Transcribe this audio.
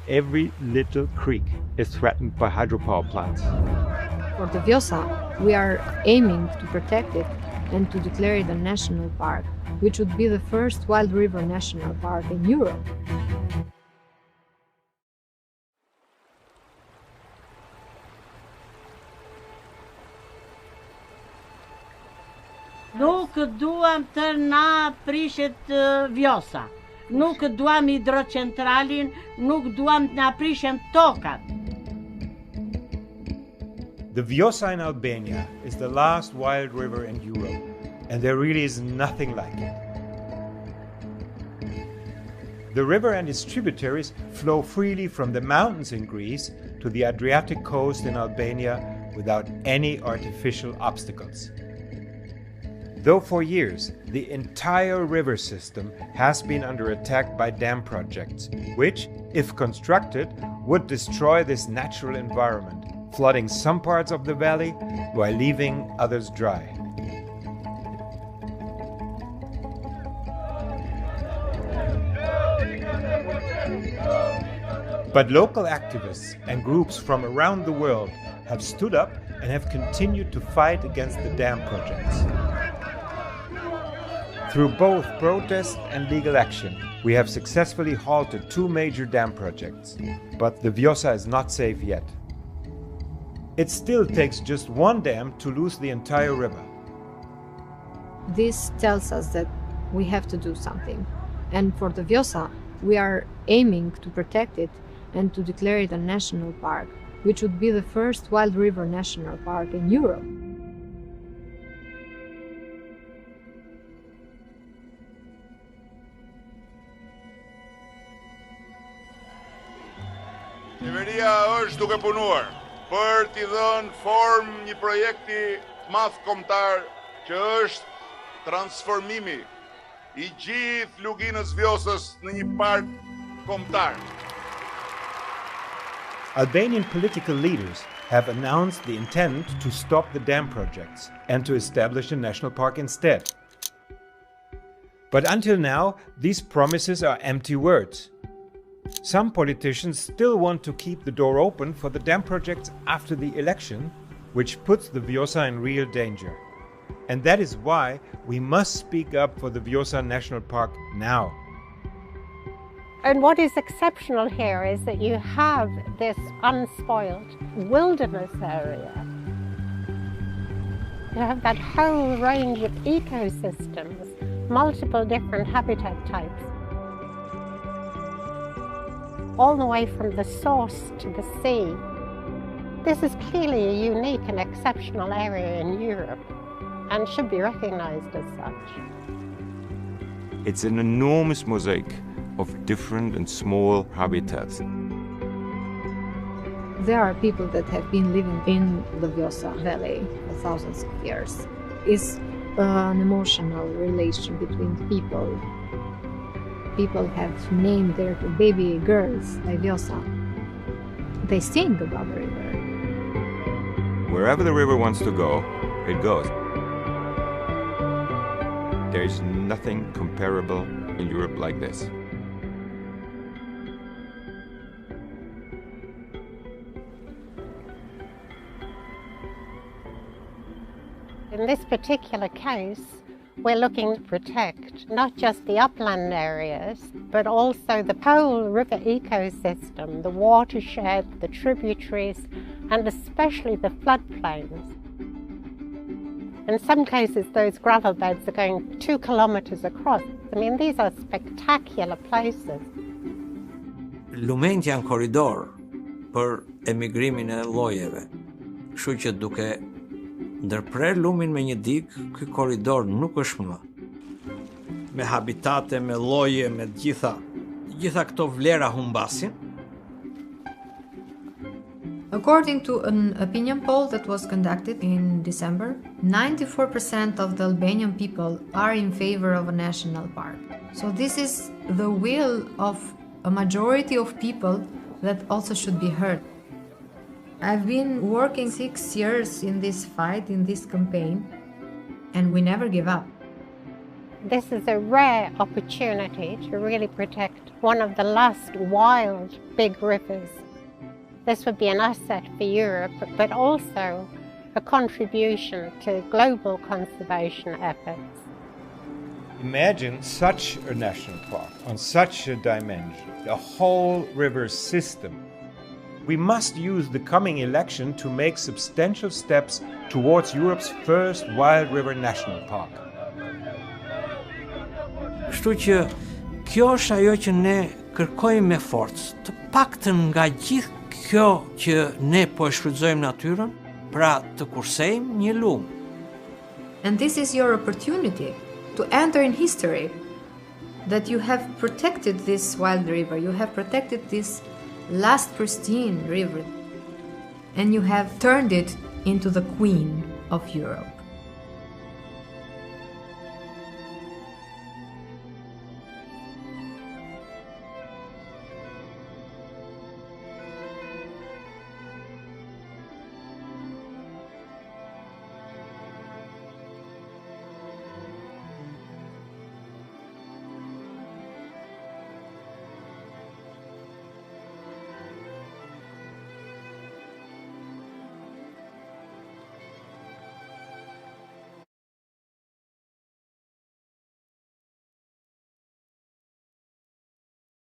every little creek is threatened by hydropower plants. For the Vjosa, we are aiming to protect it and to declare it a national park, which would be the first wild river national park in Europe. Nuk duam të na prishet Vjosa, nuk duam hidrocentralin, nuk duam të na prishen tokat. The Vjosa in Albania is the last wild river in Europe, and there really is nothing like it. The river and its tributaries flow freely from the mountains in Greece to the Adriatic coast in Albania without any artificial obstacles. Though for years, the entire river system has been under attack by dam projects, which, if constructed, would destroy this natural environment, flooding some parts of the valley while leaving others dry. But local activists and groups from around the world have stood up and have continued to fight against the dam projects. Through both protest and legal action, we have successfully halted 2 major dam projects, but the Vjosa is not safe yet. It still takes just 1 dam to lose the entire river. This tells us that we have to do something. And for the Vjosa, we are aiming to protect it and to declare it a national park, which would be the first wild river national park in Europe. Qeveria është duke punuar për t'i dhënë formë një projekti madh kombëtar që është transformimi I gjithë luginës Vjosës në një park kombëtar. Albanian political leaders have announced the intent to stop the dam projects and to establish a national park instead. But until now, these promises are empty words. Some politicians still want to keep the door open for the dam projects after the election, which puts the Vjosa in real danger. And that is why we must speak up for the Vjosa National Park now. And what is exceptional here is that you have this unspoiled wilderness area. You have that whole range of ecosystems, multiple different habitat types. All the way from the source to the sea. This is clearly a unique and exceptional area in Europe and should be recognized as such. It's an enormous mosaic of different and small habitats. There are people that have been living in the Vjosa Valley for thousands of years. It's an emotional relation between people. People have named their baby girls by Vjosa. They sing about the river. Wherever the river wants to go, it goes. There is nothing comparable in Europe like this. In this particular case, we're looking to protect not just the upland areas, but also the whole river ecosystem, the watershed, the tributaries, and especially the floodplains. In some cases, those gravel beds are going 2 kilometers across. I mean, these are spectacular places. Lumin janë korridor për emigrimin e llojeve. Kështu që duke ndërprer lumin me një digë, ky korridor nuk është më. Me habitate, me lloje, me gjitha këto vlera humbasin. According to an opinion poll that was conducted in December, 94% of the Albanian people are in favor of a national park. So this is the will of a majority of people that also should be heard. I've been working 6 years in this fight, in this campaign, and we never give up. This is a rare opportunity to really protect one of the last wild big rivers. This would be an asset for Europe, but also a contribution to global conservation efforts. Imagine such a national park on such a dimension, a whole river system. We must use the coming election to make substantial steps towards Europe's first wild river national park. Kështu që kjo është ajo që ne kërkojmë me forcë, të paktën nga gjithë kjo që ne po e shfrytëzojmë natyrën, pra të kursejmë një lum. And this is your opportunity to enter in history, that you have protected this wild river, you have protected this last pristine river, and you have turned it into the queen of Europe.